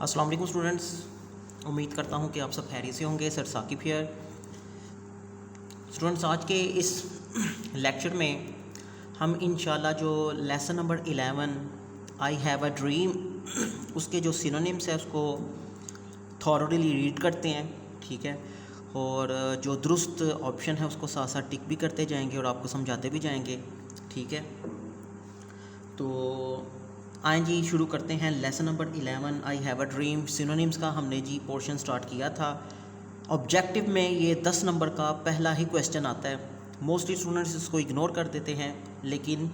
अस्सलाम वालेकुम स्टूडेंट्स, उम्मीद करता हूँ कि आप सब खैरियत से होंगे। Sir Saqib here. स्टूडेंट्स, आज के इस लेक्चर में हम इंशाल्लाह जो lesson number 11 I have a dream उसके जो सिनोनिम्स है उसको थॉरोली रीड करते हैं, ठीक है। और जो दुरुस्त ऑप्शन है उसको साथ साथ टिक भी करते जाएंगे और आपको समझाते भी जाएंगे, ठीक है। तो आए जी, शुरू करते हैं lesson number 11 I have a dream synonyms का। हमने जी पोर्शन स्टार्ट किया था। ऑब्जेक्टिव में ये 10 नंबर का पहला ही क्वेश्चन आता है। मोस्टली स्टूडेंट्स इसको इग्नोर कर देते हैं, लेकिन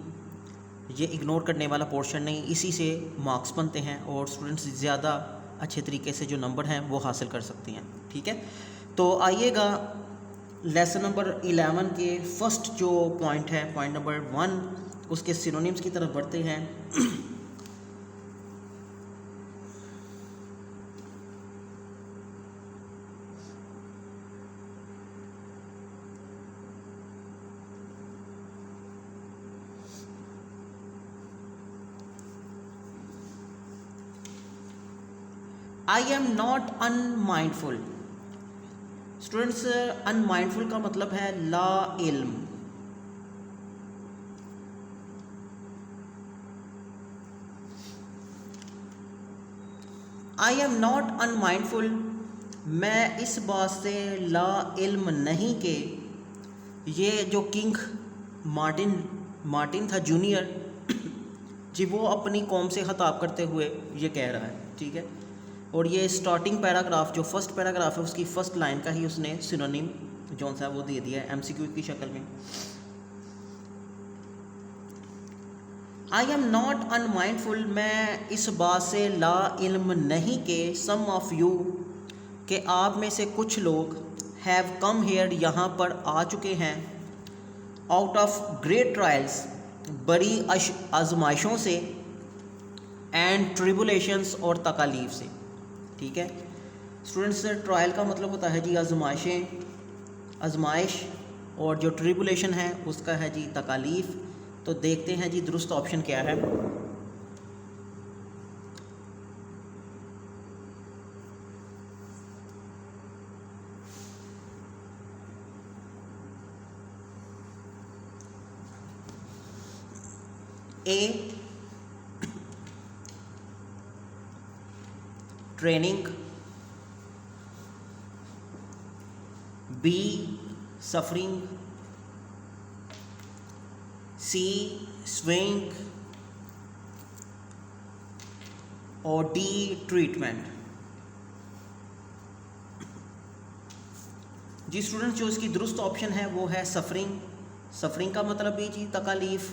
ये इग्नोर करने वाला पोर्शन नहीं, इसी से मार्क्स बनते हैं और स्टूडेंट्स ज़्यादा अच्छे तरीके से जो नंबर हैं वो हासिल कर सकते हैं, ठीक है। तो आइएगा लेसन नंबर 11 के फर्स्ट जो पॉइंट है, पॉइंट नंबर 1, उसके सिनोनिम्स की तरफ बढ़ते हैं। I am not unmindful. Students, unmindful का मतलब है ला इल्म। आई एम नॉट अनमाइंडफुल, मैं इस बात से ला इल्म नहीं कि ये जो किंग मार्टिन था जूनियर जी, वो अपनी कौम से खिताब करते हुए ये कह रहा है, ठीक है। और ये स्टार्टिंग पैराग्राफ जो फर्स्ट पैराग्राफ है उसकी फर्स्ट लाइन का ही उसने सिनोनिम जो सा वो दे दिया है एमसीक्यू की शक्ल में। आई एम नॉट अनमाइंडफुल, मैं इस बात से ला इल्म नहीं कि सम ऑफ यू कि आप में से कुछ लोग हैव कम हेयर यहाँ पर आ चुके हैं, आउट ऑफ ग्रेट ट्रायल्स बड़ी आजमाइशों से, एंड ट्रिबुलेशंस और तकालीफ से, ठीक है। स्टूडेंट्स, ट्रायल का मतलब होता है जी आजमाइश, और जो ट्रिबुलेशन है उसका है जी तकालीफ। तो देखते हैं जी दुरुस्त ऑप्शन क्या है। ए, ट्रेनिंग, बी, सफरिंग, सी, स्विंग, और डी, ट्रीटमेंट। जी स्टूडेंट्स, जो इसकी दुरुस्त ऑप्शन है वो है सफरिंग। सफरिंग का मतलब भी जी तकालीफ,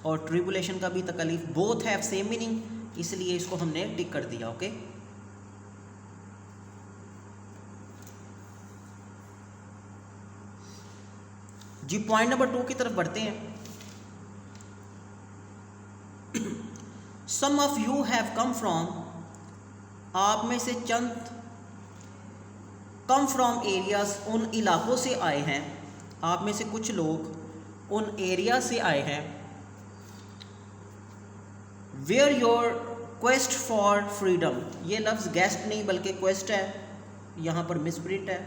और ट्रिबुलेशन का भी तकालीफ, बोथ हैव सेम मीनिंग, इसलिए इसको हमने टिक कर दिया, ओके। जी पॉइंट नंबर 2 की तरफ बढ़ते हैं। Some of you have come from, आप में से चंद कम फ्रॉम एरियाज, उन इलाकों से आए हैं। आप में से कुछ लोग उन एरिया से आए हैं। Where your quest for freedom, ये लफ्ज़ गेस्ट नहीं बल्कि क्वेस्ट है, यहाँ पर मिसप्रिंट है।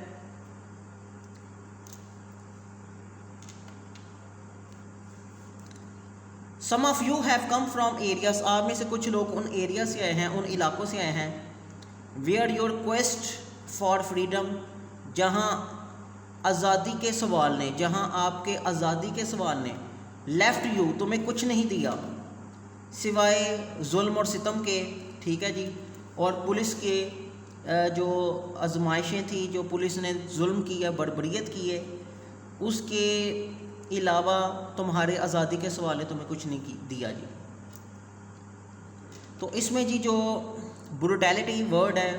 Some of you have come from areas, आप में से कुछ लोग उन एरिया से आए हैं, उन इलाकों से आए हैं। Where your quest for freedom, जहाँ आज़ादी के सवाल ने, जहाँ आपके आज़ादी के सवाल ने, लेफ्ट यू, तुम्हें कुछ नहीं दिया सिवाय जुल्म और सितम के, ठीक है जी। और पुलिस के जो आजमाइशें थी, जो पुलिस ने जुल्म किया, बर्बरियत की है, उसके अलावा तुम्हारे आज़ादी के सवाल ने तुम्हें कुछ नहीं दिया जी। तो इसमें जी जो ब्रूटैलिटी वर्ड है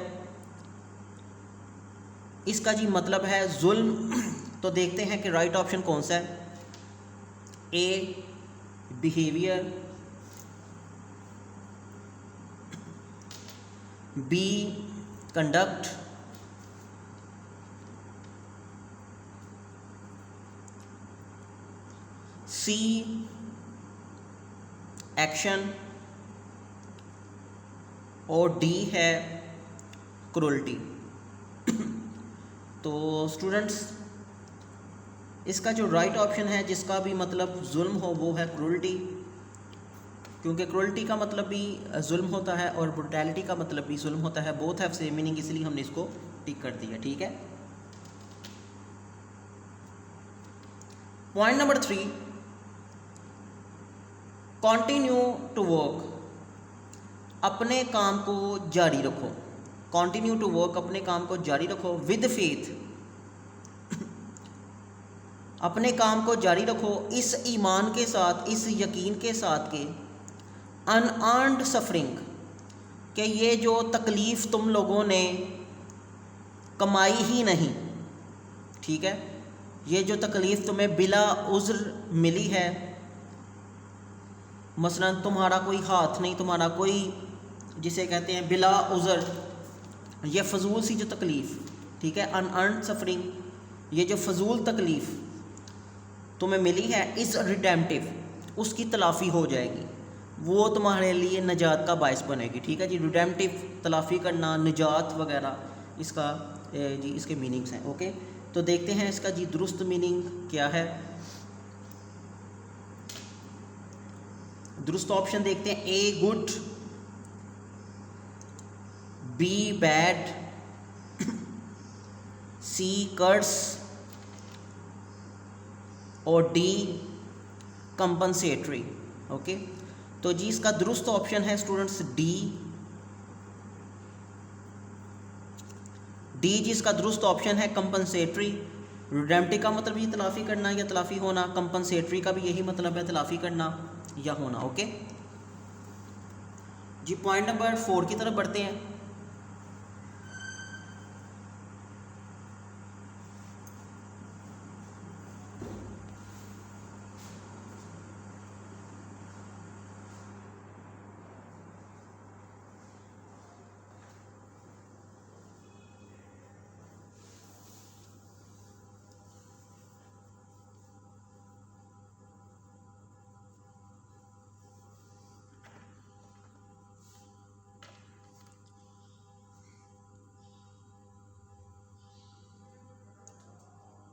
इसका जी मतलब है जुल्म। तो देखते हैं कि राइट ऑप्शन कौन सा है। ए, बिहेवियर, बी, कंडक्ट, सी, एक्शन, और डी है क्रूअल्टी। तो स्टूडेंट्स इसका जो राइट ऑप्शन है जिसका भी मतलब जुल्म हो वो है क्रूअल्टी, क्योंकि क्रूअल्टी का मतलब भी जुल्म होता है और ब्रुटैलिटी का मतलब भी जुल्म होता है, बोथ हैव सेम मीनिंग, इसलिए हमने इसको टिक कर दिया। ठीक है। Point number 3, continue to work, अपने काम को जारी रखो। कंटिन्यू टू वर्क, अपने काम को जारी रखो। विद फेथ, अपने काम को जारी रखो इस ईमान के साथ, इस यकीन के साथ कि अनअर्न्ड सफरिंग, कि ये जो तकलीफ़ तुम लोगों ने कमाई ही नहीं, ठीक है, ये जो तकलीफ़ तुम्हें बिला उज़्र मिली है, मसलन तुम्हारा कोई हाथ नहीं, तुम्हारा कोई, जिसे कहते हैं बिला उज़्र, ये फ़जूल सी जो तकलीफ़, ठीक है, अनअर्न्ड सफरिंग, ये जो फ़जूल तकलीफ़ तुम्हें मिली है, इज़ रिडेम्पटिव, उसकी तलाफ़ी हो जाएगी, वो तुम्हारे लिए निजात का बायस बनेगी। ठीक है जी। रिडेम्पटिव, तलाफ़ी करना, निजात वगैरह, इसका जी इसके मीनिंग्स हैं। ओके, तो देखते हैं इसका जी दुरुस्त मीनिंग क्या है। दुरुस्त ऑप्शन देखते हैं। ए गुड, बी बैड, सी कर्स और डी कंपनसेटरी। ओके, तो जी इसका दुरुस्त ऑप्शन है स्टूडेंट्स डी। डी जी इसका दुरुस्त ऑप्शन है, कंपनसेटरी। रिडेम्पटिव का मतलब ये तलाफ़ी करना या तलाफ़ी होना, कंपनसेटरी का भी यही मतलब है, तलाफ़ी करना या होना। ओके जी, पॉइंट नंबर 4 की तरफ बढ़ते हैं।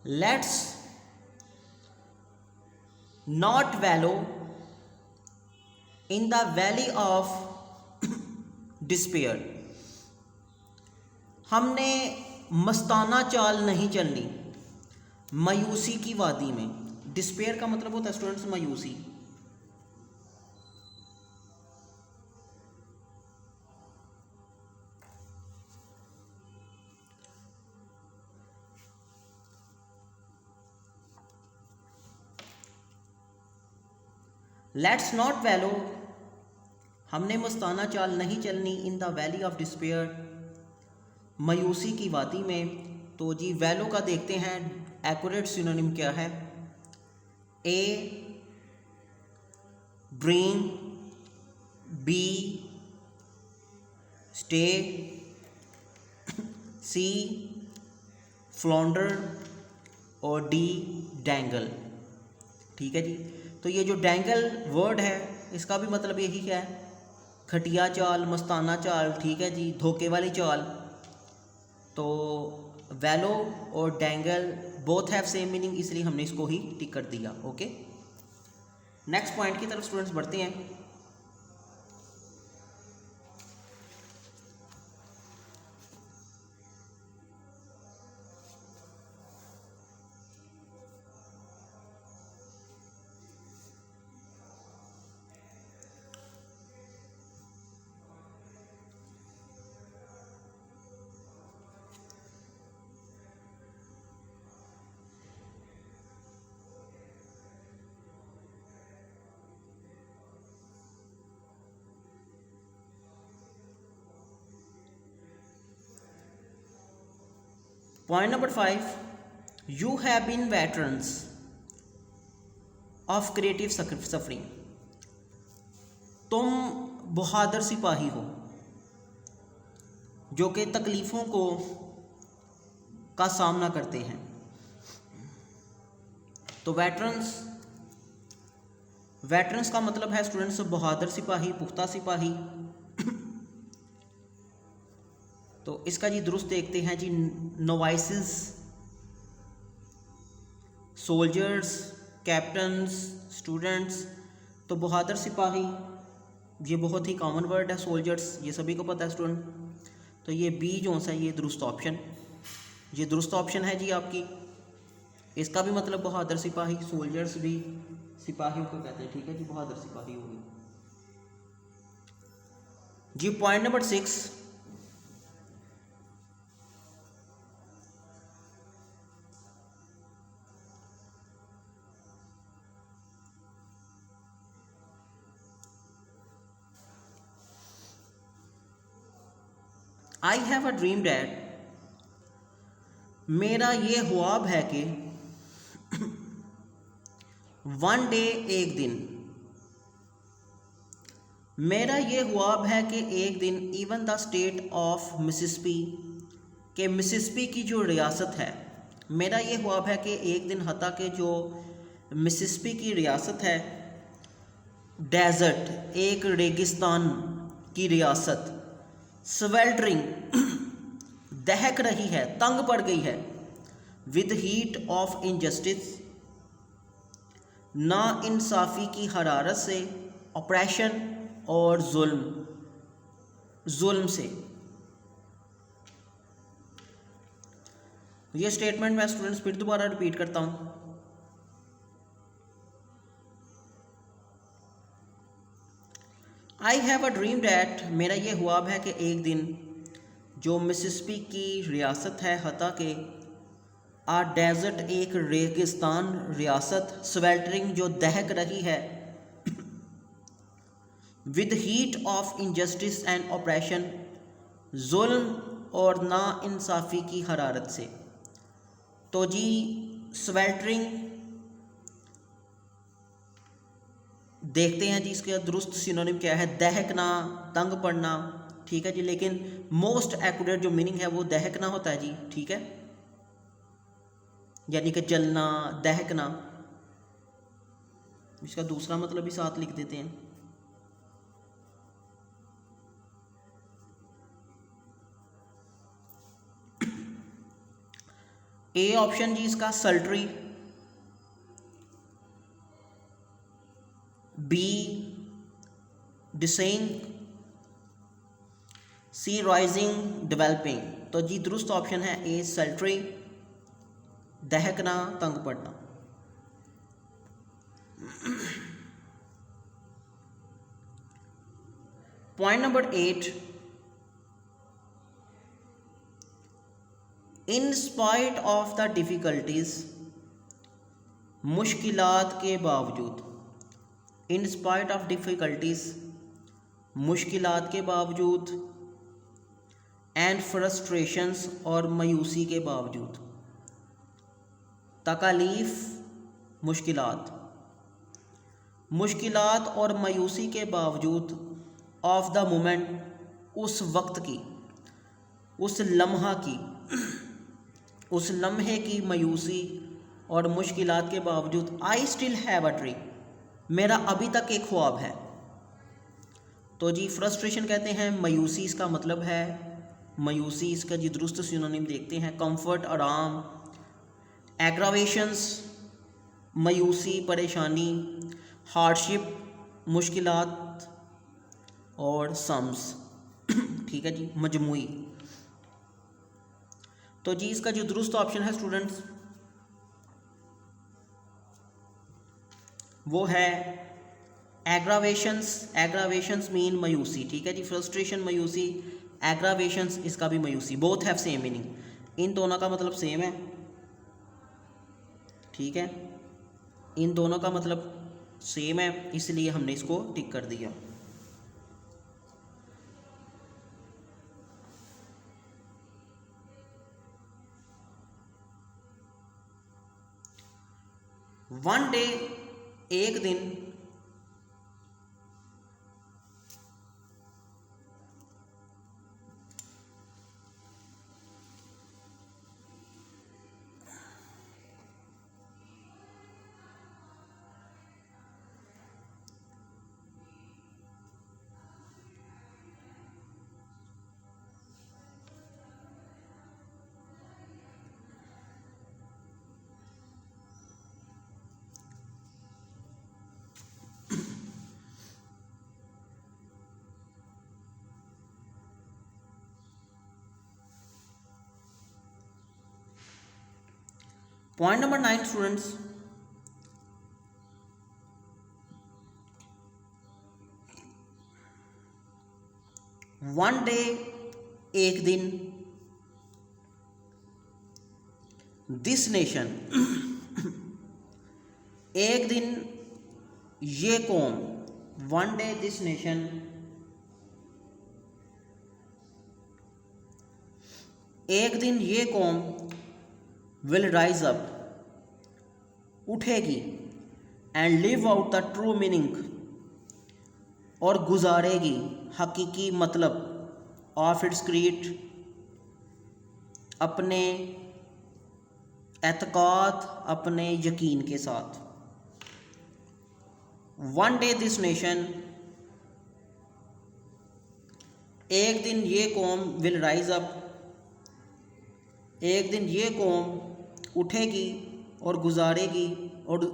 Let's not वैलो in the valley of despair, हमने मस्ताना चाल नहीं चलनी मायूसी की वादी में। डिस्पेयर का मतलब होता है स्टूडेंट्स मायूसी। लेट्स नॉट वैलो, हमने मस्ताना चाल नहीं चलनी, in the valley of despair, मायूसी की वादी में। तो जी वैलो का देखते हैं एक्यूरेट सिनोनिम क्या है। ए ड्रीम, बी स्टे, सी फ्लॉन्डर और डी डैंगल। ठीक है जी। तो ये जो डैंगल वर्ड है इसका भी मतलब यही है, खटिया चाल, मस्ताना चाल। ठीक है जी, धोखे वाली चाल। तो वैलो और dangle both have same meaning, इसलिए हमने इसको ही टिक कर दिया। ओके, नेक्स्ट पॉइंट की तरफ स्टूडेंट्स बढ़ते हैं। Point number 5, you have been veterans of creative suffering, तुम बहादुर सिपाही हो जो कि तकलीफ़ों को का सामना करते हैं। तो वेटरन्स का मतलब है स्टूडेंट्स बहादुर सिपाही, पुख्ता सिपाही। तो इसका जी दुरुस्त देखते हैं जी, नोवाइसेस, सोल्जर्स, कैप्टन्स, स्टूडेंट्स। तो बहादुर सिपाही, ये बहुत ही कॉमन वर्ड है, सोल्जर्स ये सभी को पता है स्टूडेंट। तो ये बी जो सा ये दुरुस्त ऑप्शन, ये दुरुस्त ऑप्शन है जी आपकी। इसका भी मतलब बहादुर सिपाही, सोल्जर्स भी सिपाहियों को कहते हैं, ठीक है जी, बहादुर सिपाही होगी जी। Point number 6, I have a dream that, मेरा ये ख्वाब है कि वन डे, एक दिन, मेरा ये ख्वाब है कि एक दिन, even the state of Mississippi, के मिसिसिपी की जो रियासत है, मेरा ये ख्वाब है कि एक दिन हता के जो मिसिसिपी की रियासत है, डेजर्ट, एक रेगिस्तान की रियासत, स्वेल्टरिंग, दहक रही है, तंग पड़ गई है, विद हीट ऑफ इनजस्टिस, ना इंसाफ़ी की हरारत से, ऑपरेशन और जुल्म से। ये स्टेटमेंट मैं स्टूडेंट्स फिर दोबारा रिपीट करता हूँ। आई हैव अ ड्रीम डैट, मेरा ये ख्वाब है कि एक दिन जो मिसिसिपी की रियासत है हता के, आ डेजर्ट, एक रेगिस्तान रियासत, स्वेल्टरिंग जो दहक रही है, with heat of injustice and operation, जुल्म और ना इंसाफ़ी की हरारत से। तो जी स्वेल्टरिंग देखते हैं जी, इसका दुरुस्त सिनोनिम क्या है, दहकना, तंग पड़ना, ठीक है जी, लेकिन मोस्ट एक्यूरेट जो मीनिंग है वो दहकना होता है जी, ठीक है, यानी कि जलना, दहकना। इसका दूसरा मतलब भी साथ लिख देते हैं। ए ऑप्शन जी इसका सल्ट्री, बी डिसेइंग, सी राइजिंग डेवलपिंग। तो जी दुरुस्त ऑप्शन है ए सल्ट्री, दहकना, तंग पड़ना। Point number 8, in spite of the difficulties, मुश्किलात के बावजूद, इन स्पाइट ऑफ डिफ़िकल्टीज, मुश्किलात के बावजूद, एंड फ्रस्ट्रेशंस और मायूसी के बावजूद, तकालीफ, मुश्किलात, मुश्किलात और मायूसी के बावजूद, ऑफ द मोमेंट, उस वक्त की, उस लम्हा की, उस लम्हे की मायूसी और मुश्किलात के बावजूद, I still have a dream, मेरा अभी तक एक ख्वाब है। तो जी फ्रस्ट्रेशन कहते हैं मायूसी, इसका मतलब है मायूसी, इसका जी दुरुस्त सिनोनिम देखते हैं, कंफर्ट, आराम, एग्रावेशंस, मायूसी, परेशानी, हार्डशिप, मुश्किलात, और सम्स, ठीक है जी, मजमुई। तो जी इसका जो दुरुस्त ऑप्शन है स्टूडेंट्स वो है एग्रावेशंस, एग्रावेशंस मीन मायूसी, ठीक है जी, फ्रस्ट्रेशन मायूसी, एग्रावेशंस इसका भी मायूसी, बोथ हैव सेम मीनिंग, इन दोनों का मतलब सेम है, ठीक है, इन दोनों का मतलब सेम है, इसलिए हमने इसको टिक कर दिया। वन डे, एक दिन, point number 9 students, one day, एक दिन, दिस नेशन, एक दिन ये कौम, वन डे दिस नेशन, एक दिन ये कौम, विल राइज अप, उठेगी, and live out the true meaning, और गुजारेगी हकीकी मतलब, ऑफ इट्स क्रीड, अपने एतकाद, अपने यकीन के साथ। वन डे दिस नेशन, एक दिन ये कौम, विल राइज अप, एक दिन ये कौम उठेगी और गुजारेगी, और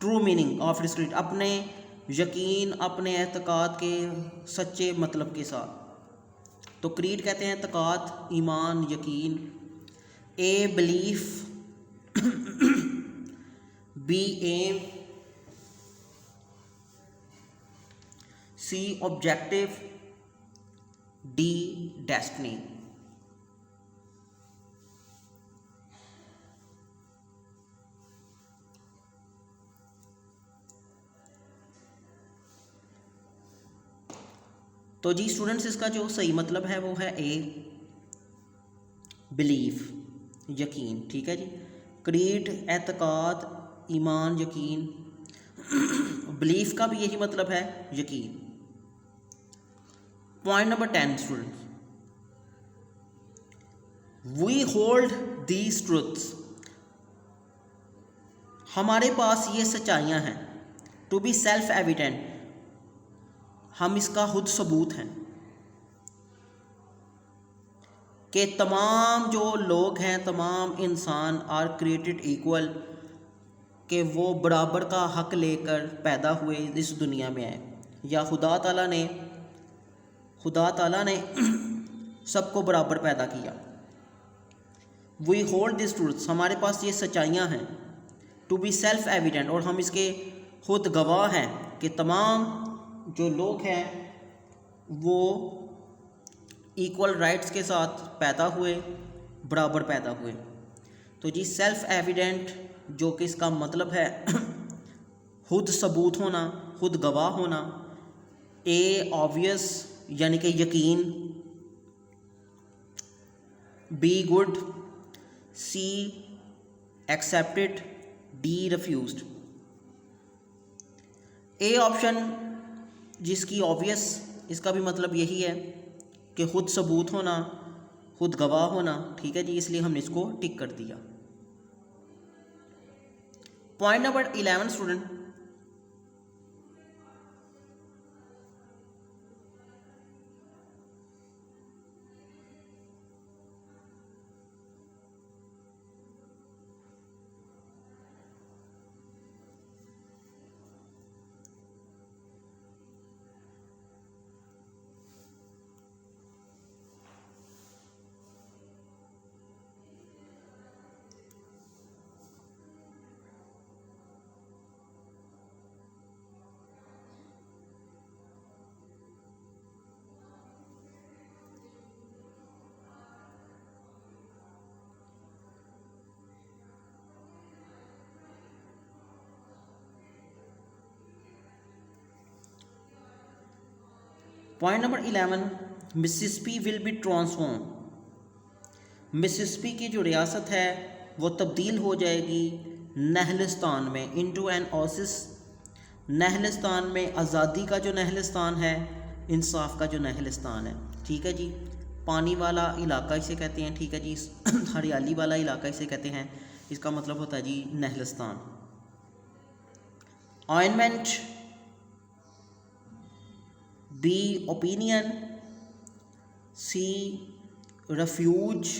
true meaning of its creed, अपने यकीन, अपने एतकाद के सच्चे मतलब के साथ। तो क्रीड कहते हैं एतकाद, ईमान, यकीन। A belief, B aim, C objective, D destiny. तो जी स्टूडेंट्स, इसका जो सही मतलब है वो है ए, बिलीफ, यकीन। ठीक है जी, क्रीड एतकाद, ईमान, यकीन। बिलीफ का भी यही मतलब है, यकीन। Point number 10 students, we hold these truths, हमारे पास ये सच्चाइयाँ हैं, टू बी सेल्फ एविडेंट, हम इसका खुद सबूत हैं, कि तमाम जो लोग हैं, तमाम इंसान आर क्रिएटेड इक्वल, कि वो बराबर का हक लेकर पैदा हुए, इस दुनिया में आए, या खुदा ताला ने सबको बराबर पैदा किया। वी होल्ड दिस ट्रूथ्स, हमारे पास ये सच्चाइयाँ हैं, टू बी सेल्फ एविडेंट, और हम इसके खुद गवाह हैं कि तमाम जो लोग हैं वो इक्वल राइट्स के साथ पैदा हुए, बराबर पैदा हुए। तो जी सेल्फ एविडेंट, जो कि इसका मतलब है खुद सबूत होना, खुद गवाह होना। ए ऑब्वियस, यानी कि यकीन। B good, C accepted, D refused. A option जिसकी ऑब्वियस, इसका भी मतलब यही है कि खुद सबूत होना, खुद गवाह होना। ठीक है जी, इसलिए हमने इसको टिक कर दिया। Point number 11 student, point number 11, Mississippi will be transform. Mississippi की जो रियासत है वो तब्दील हो जाएगी नहलिस्तान में, इनटू एन ओसिस। नहलिस्तान में आज़ादी का जो नहलिस्तान है, इंसाफ का जो नहलिस्तान है। ठीक है जी, पानी वाला इलाका इसे कहते हैं। ठीक है जी, हरियाली वाला इलाका इसे कहते हैं। इसका मतलब होता है जी नहलिस्तान। ऑइनमेंट, बी ओपिनियन, सी रेफ्यूज,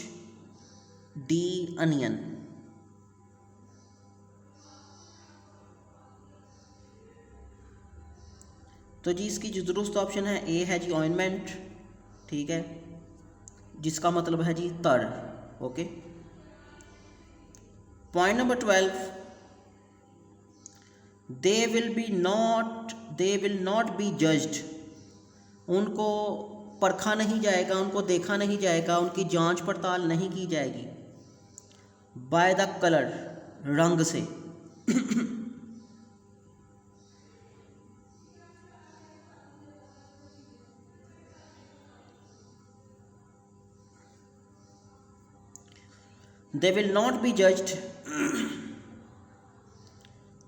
डी अनियन। तो जी इसकी जो दुरुस्त ऑप्शन है ए है जी ऑइनमेंट। ठीक है, जिसका मतलब है जी तर। Okay, point number 12, they will not be judged, उनको परखा नहीं जाएगा, उनको देखा नहीं जाएगा, उनकी जांच पड़ताल नहीं की जाएगी। बाय द कलर, रंग से। They will not be judged,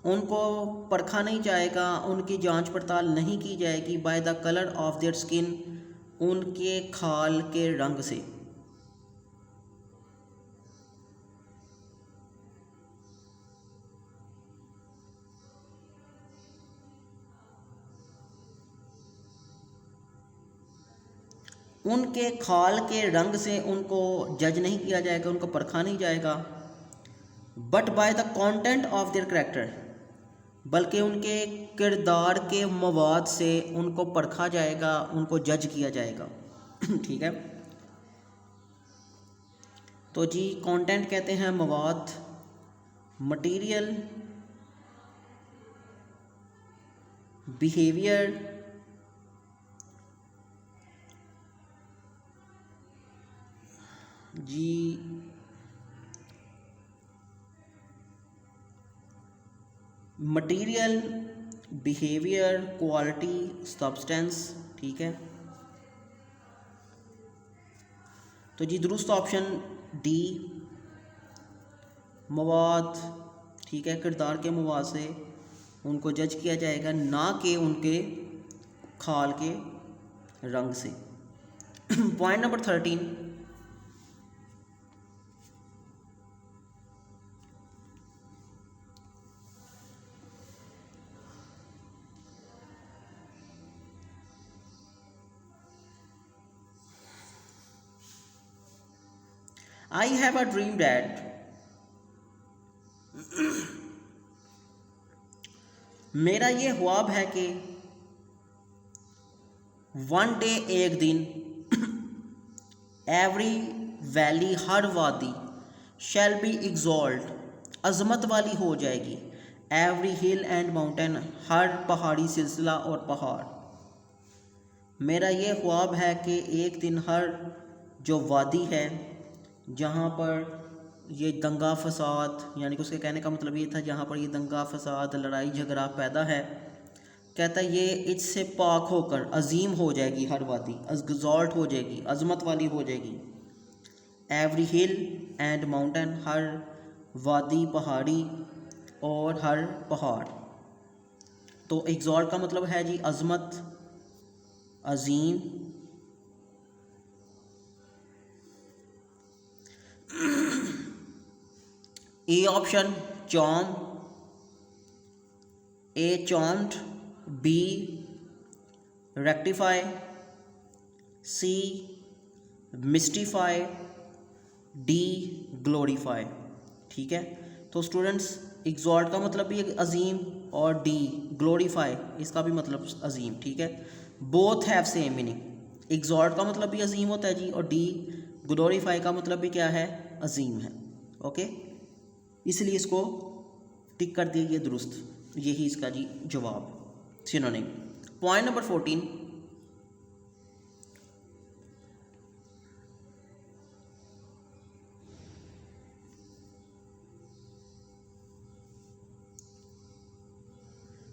उनको परखा नहीं जाएगा, उनकी जांच पड़ताल नहीं की जाएगी। By the colour of their skin, उनके खाल के रंग से। उनके खाल के रंग से उनको जज नहीं किया जाएगा, उनको परखा नहीं जाएगा। But by the content of their character, बल्कि उनके किरदार के मवाद से उनको परखा जाएगा, उनको जज किया जाएगा। ठीक है, तो जी कंटेंट कहते हैं मवाद, मटीरियल, बिहेवियर, जी मटीरियल, बिहेवियर, क्वालिटी, सब्सटेंस। ठीक है, तो जी दुरुस्त ऑप्शन डी, मवाद। ठीक है, किरदार के मवाद से उनको जज किया जाएगा, ना कि उनके खाल के रंग से। Point number 13, I have a dream that मेरा ये ख्वाब है कि वन डे, एक दिन, एवरी वैली, हर वादी, शैल बी एग्जॉल्ट, अजमत वाली हो जाएगी, एवरी हिल एंड माउंटेन, हर पहाड़ी सिलसिला और पहाड़। मेरा ये ख्वाब है कि एक दिन हर जो वादी है जहाँ पर ये दंगा फसाद, यानी कि उसके कहने का मतलब ये था जहाँ पर ये दंगा फसाद, लड़ाई झगड़ा पैदा है, कहता है ये इससे पाक होकर अजीम हो जाएगी, हर वादी एग्जॉल्ट हो जाएगी, अजमत वाली हो जाएगी। एवरी हिल एंड माउंटेन, हर वादी पहाड़ी और हर पहाड़। तो एग्जॉल्ट का मतलब है जी अजमत, अजीम। A option charm, A charmed, B rectify, C mystify, D glorify. ठीक है, तो स्टूडेंट्स एग्जॉल्ट का मतलब भी अजीम और डी ग्लोरीफाई इसका भी मतलब अजीम। ठीक है, both have same meaning. Exalt का मतलब भी अजीम होता है जी, और डी ग्लोरीफाई का मतलब भी क्या है, अजीम है। ओके, इसलिए इसको टिक कर दिया, ये दुरुस्त, यही इसका जी जवाब, synonym. Point number 14,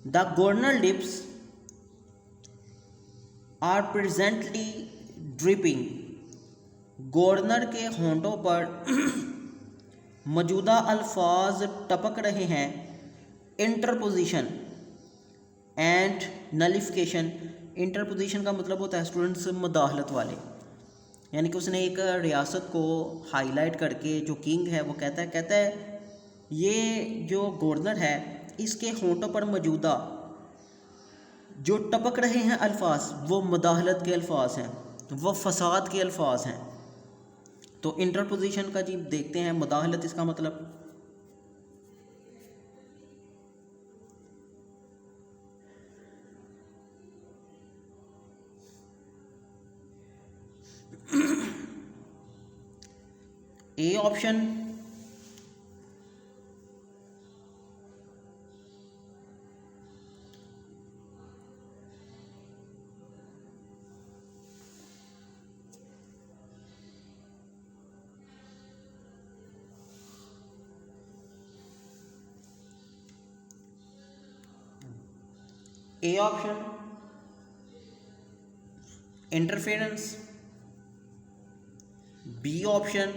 the governor lips are presently dripping, governor के होंठों पर मौजूदा अल्फाज टपक रहे हैं। इंटरपोजिशन एंड नलिफिकेशन, इंटरपोजिशन का मतलब होता है स्टूडेंट्स मदाखलत वाले, यानी कि उसने एक रियासत को हाईलाइट करके, जो किंग है वो कहता है ये जो गवर्नर है इसके होंठों पर मौजूदा जो टपक रहे हैं अल्फाज वो मदाखलत के अल्फाज हैं, वो फसाद के अल्फाज हैं। तो इंटरपोजिशन का जी देखते हैं, मदाखलत इसका मतलब A option A option interference, B option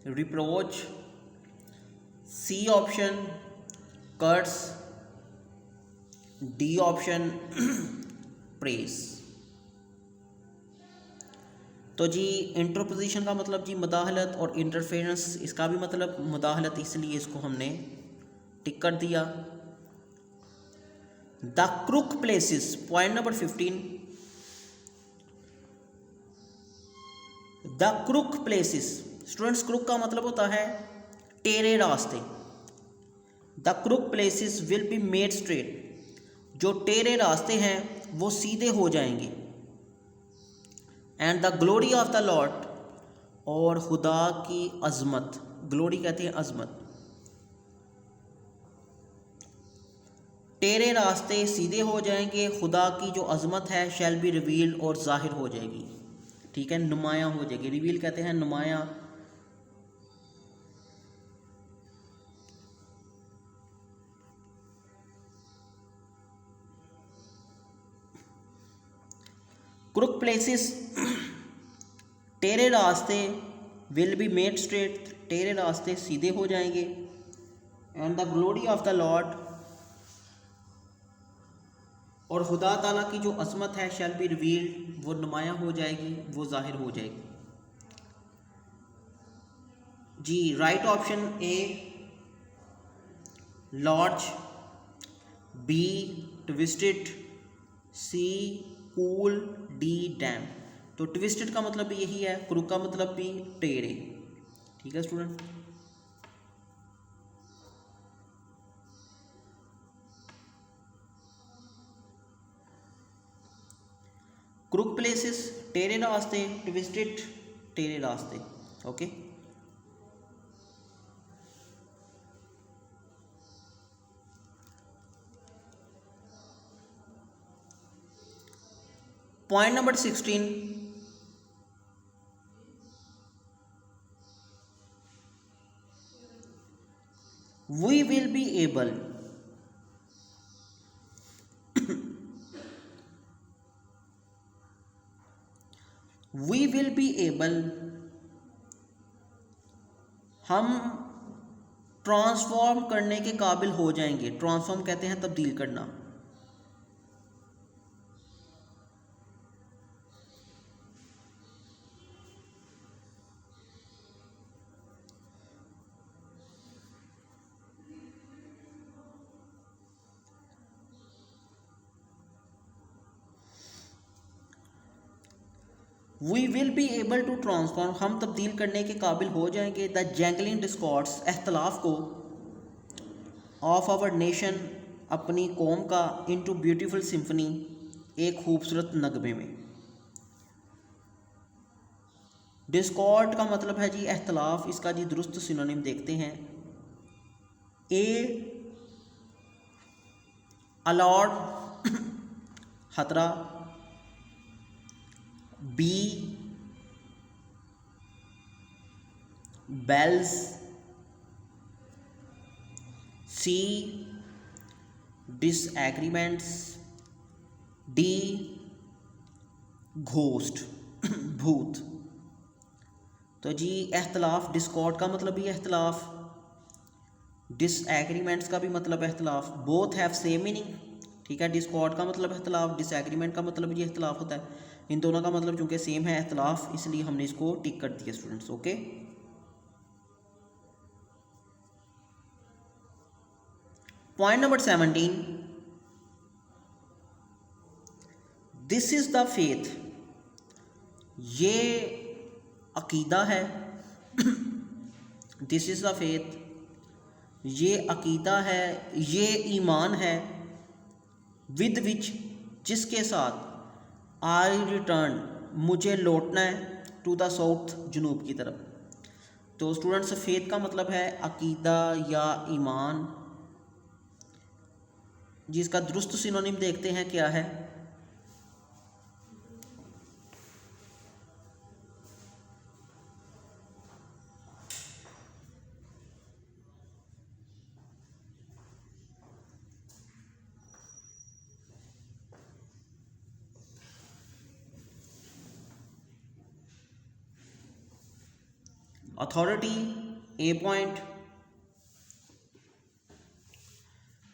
reproach, C option curse, D option press. तो जी इंटरपोजिशन का मतलब जी मुदाखलत और इंटरफेरेंस इसका भी मतलब मुदाखलत, इसलिए इसको हमने टिक कर दिया। The crook places, point number 15, the crook places. Students crook का मतलब होता है टेढ़े रास्ते। The crook places will be made straight, जो टेढ़े रास्ते हैं वो सीधे हो जाएंगे। And the glory of the Lord, और खुदा की अजमत, ग्लोरी कहते हैं अजमत। टेढ़े रास्ते सीधे हो जाएंगे, खुदा की जो अजमत है शैल बी रिवील्ड, और जाहिर हो जाएगी। ठीक है, नुमायाँ हो जाएगी। रिवील कहते हैं नुमायाँ। क्रुक प्लेसेस, टेढ़े रास्ते, विल बी मेड स्ट्रेट, टेढ़े रास्ते सीधे हो जाएंगे। And the glory of the Lord, और खुदा ताला की जो अज़मत है शैल बी रिवील्ड, वो नुमायाँ हो जाएगी, वो जाहिर हो जाएगी। जी right option A large, B twisted, C cool, D dam. तो ट्विस्टेड का मतलब भी यही है, क्रुक का मतलब भी टेढ़े। ठीक है स्टूडेंट। क्रुक प्लेसेस टेढ़े रास्ते, ट्विस्टेड टेढ़े रास्ते। Okay, point number 16, we will be able we will be able, हम ट्रांसफॉर्म करने के काबिल हो जाएंगे। ट्रांसफॉर्म कहते हैं तब्दील करना। We will be able to transform, हम तब्दील करने के काबिल हो जाएंगे। द जैंगलिंग डिस्कॉर्ड्स, अख्तलाफ को, ऑफ आवर नेशन, अपनी कौम का, इनटू ब्यूटीफुल सिम्फनी, एक खूबसूरत नगमे में। डिस्कॉर्ड का मतलब है जी अख्तलाफ, इसका जी दुरुस्त सिनोनिम देखते हैं। ए अलॉट खतरा, बी बेल्स, सी डिसएग्रीमेंट्स, डी घोस्ट भूत। तो जी अख्तलाफ, डिस्कॉर्ड का मतलब भी अख्तलाफ, डिसएग्रीमेंट्स का भी मतलब अख्तलाफ, बोथ हैव सेम मीनिंग। ठीक है, डिस्कॉर्ड का मतलब अख्तलाफ, डिसएग्रीमेंट का मतलब भी अख्तलाफ होता है। इन दोनों का मतलब चूंकि सेम है अख्तलाफ, इसलिए हमने इसको टिक कर दिया students. Okay, point number 17, this is the faith, ये अकीदा है। दिस इज द फेथ, ये अकीदा है, ये ईमान है। विद विच, जिसके साथ, आई रिटर्न, मुझे लौटना है, टू द साउथ, जुनूब की तरफ। तो स्टूडेंट्स फेथ का मतलब है अकीदा या ईमान, जिसका दुरुस्त सिनोनिम देखते हैं क्या है। Authority A point,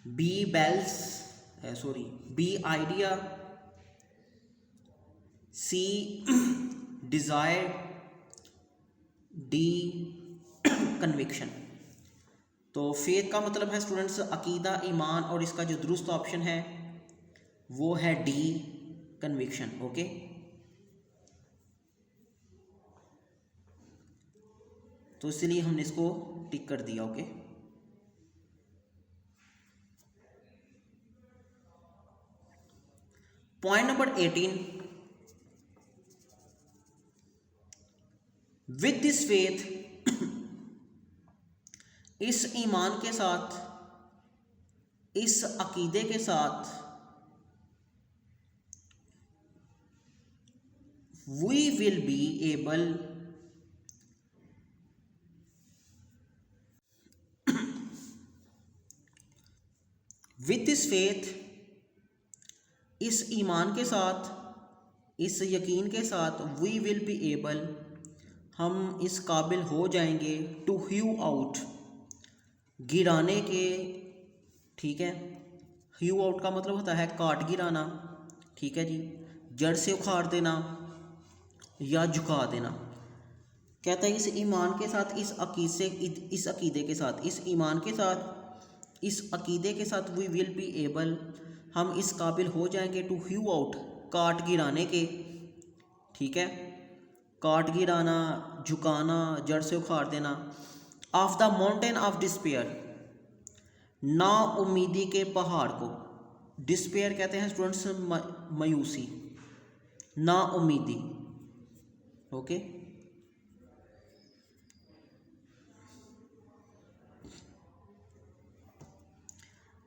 B bells sorry B idea, C desire, D conviction. तो फेथ का मतलब है स्टूडेंट्स अकीदा, ईमान, और इसका जो दुरुस्त ऑप्शन है वो है डी कन्विक्शन। ओके, तो इसलिए हमने इसको टिक कर दिया। Okay, point number 18, with this faith, इस ईमान के साथ, इस अकीदे के साथ, we will be able with this faith, इस ईमान के साथ, इस यकीन के साथ, वी विल बी एबल, हम इस काबिल हो जाएंगे, टू ह्यू आउट, गिराने के। ठीक है, ह्यू आउट का मतलब होता है काट गिराना। ठीक है जी, जड़ से उखाड़ देना या झुका देना। कहता है इस ईमान के साथ, इस अकीद से, इस अकीदे के साथ, इस ईमान के साथ, इस अकीदे के साथ, वी विल बी एबल, हम इस काबिल हो जाएंगे, टू ह्यू आउट, काट गिराने के। ठीक है, काट गिराना, झुकाना, जड़ से उखाड़ देना, of the mountain of despair, ना उम्मीदी के पहाड़ को। डिस्पेयर कहते हैं स्टूडेंट्स मायूसी, ना उम्मीदी। ओके,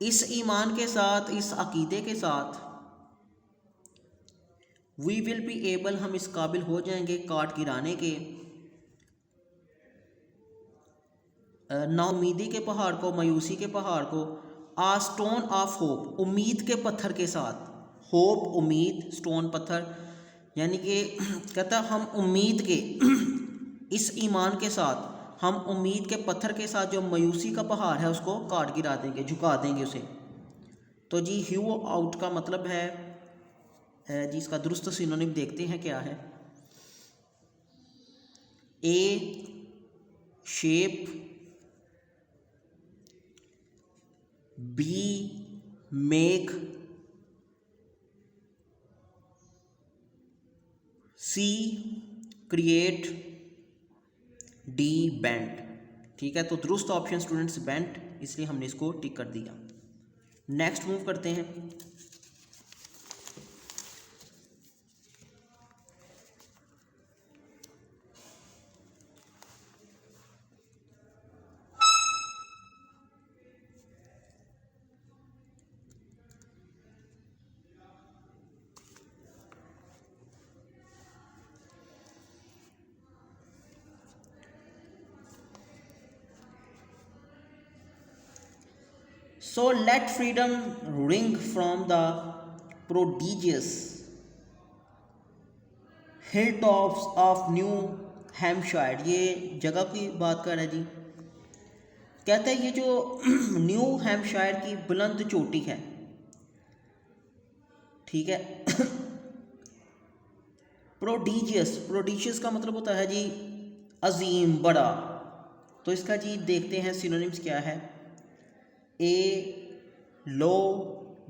इस ईमान के साथ, इस अकीदे के साथ, वी विल बी एबल, हम इस काबिल हो जाएंगे काट गिराने के, नाउमीदी के पहाड़ को, मायूसी के पहाड़ को, आ स्टोन ऑफ होप, उम्मीद के पत्थर के साथ। होप उम्मीद, स्टोन पत्थर, यानी कि कहता हम उम्मीद के इस ईमान के साथ, हम उम्मीद के पत्थर के साथ जो मायूसी का पहाड़ है उसको काट गिरा देंगे, झुका देंगे उसे। तो जी ह्यू आउट का मतलब है जी, इसका दुरुस्त सिनोनिम देखते हैं क्या है। A shape, be make, C create, D bent. ठीक है, तो दुरुस्त ऑप्शन स्टूडेंट्स बेंट, इसलिए हमने इसको टिक कर दिया। नेक्स्ट मूव करते हैं। So let freedom ring from the prodigious hilltops of new Hampshire. ये जगह की बात कर रहा है जी। कहता है ये जो न्यू हैम्पशायर की बुलंद चोटी है, ठीक है, प्रोडिजियस, प्रोडिजियस का मतलब होता है जी अजीम, बड़ा। तो इसका जी देखते हैं सिनोनिम्स क्या है। ए लो,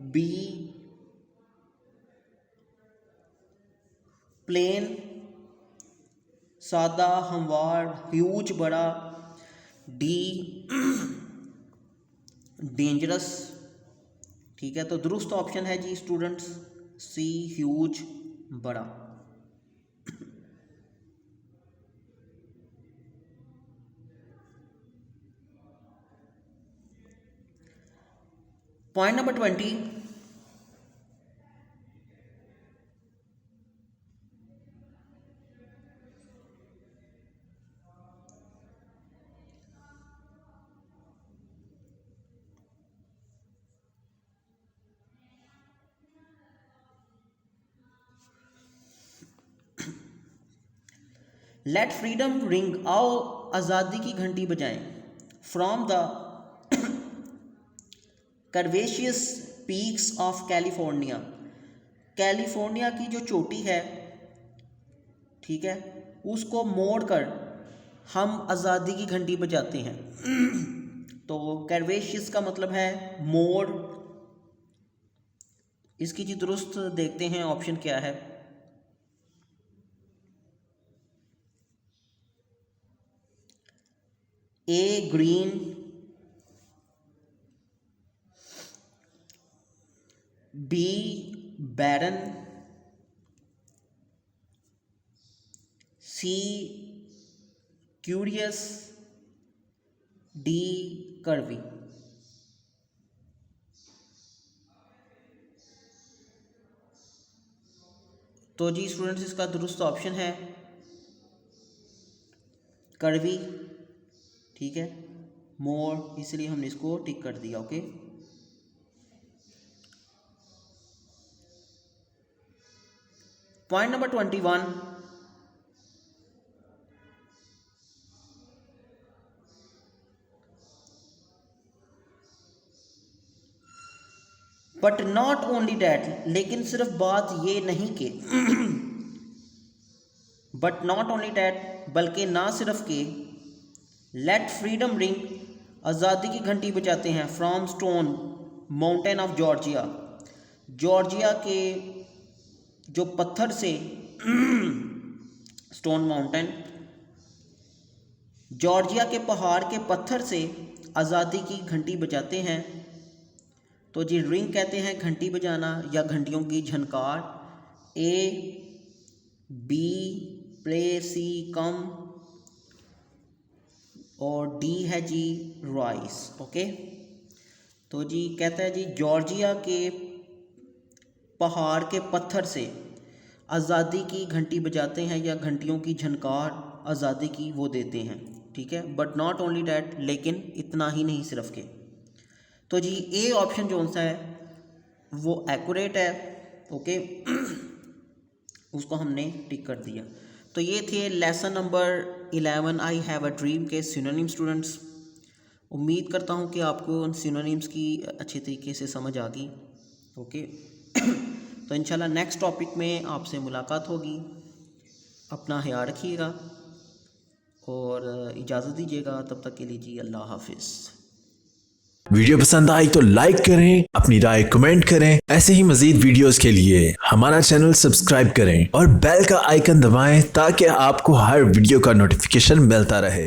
बी प्लेन सादा, हमवार, ह्यूज बड़ा, डी डेंजरस। ठीक है, तो दुरुस्त ऑप्शन है जी स्टूडेंट्स सी ह्यूज बड़ा। Point number 20, let freedom ring, आओ आज़ादी की घंटी बजाएं, from the curvaceous peaks of California, California की जो चोटी है, ठीक है, उसको मोड़कर हम आज़ादी की घंटी बजाते हैं। तो कर्वेशियस का मतलब है मोड़। इसकी जी दुरुस्त देखते हैं ऑप्शन क्या है। ए ग्रीन, बी बैरन, सी क्यूरियस, डी कर्वी। तो जी स्टूडेंट्स इसका दुरुस्त ऑप्शन है कर्वी, ठीक है, मोर, इसलिए हमने इसको टिक कर दिया। Okay, point number 21, but not only that, लेकिन सिर्फ बात ये नहीं कि बट नॉट ओनली डैट, बल्कि ना सिर्फ कि लेट फ्रीडम रिंग, आज़ादी की घंटी बजाते हैं, from stone mountain of Georgia, Georgia के जो पत्थर से स्टोन माउंटेन, जॉर्जिया के पहाड़ के पत्थर से आज़ादी की घंटी बजाते हैं। तो जी रिंग कहते हैं घंटी बजाना या घंटियों की झनकार। ए, बी प्ले, सी कम, और डी है जी राइस। ओके, तो जी कहता है जी जॉर्जिया के पहाड़ के पत्थर से आज़ादी की घंटी बजाते हैं या घंटियों की झनकार आज़ादी की वो देते हैं, ठीक है, बट नॉट ओनली डैट, लेकिन इतना ही नहीं सिर्फ के। तो जी ए ऑप्शन जो सा है वो एक्यूरेट है। ओके, उसको हमने टिक कर दिया। तो ये थे lesson number 11 I have a dream के सिनोनिम स्टूडेंट्स। उम्मीद करता हूँ कि आपको उन सिनोनिम्स की अच्छे तरीके से समझ आ गई। ओके, तो इंशाल्लाह नेक्स्ट टॉपिक में आपसे मुलाकात होगी। अपना ख्याल रखिएगा और इजाज़त दीजिएगा। तब तक के लिए जी अल्लाह हाफिज़। वीडियो पसंद आई तो लाइक करें, अपनी राय कमेंट करें। ऐसे ही मजीद वीडियोस के लिए हमारा चैनल सब्सक्राइब करें और बेल का आइकन दबाएं ताकि आपको हर वीडियो का नोटिफिकेशन मिलता रहे।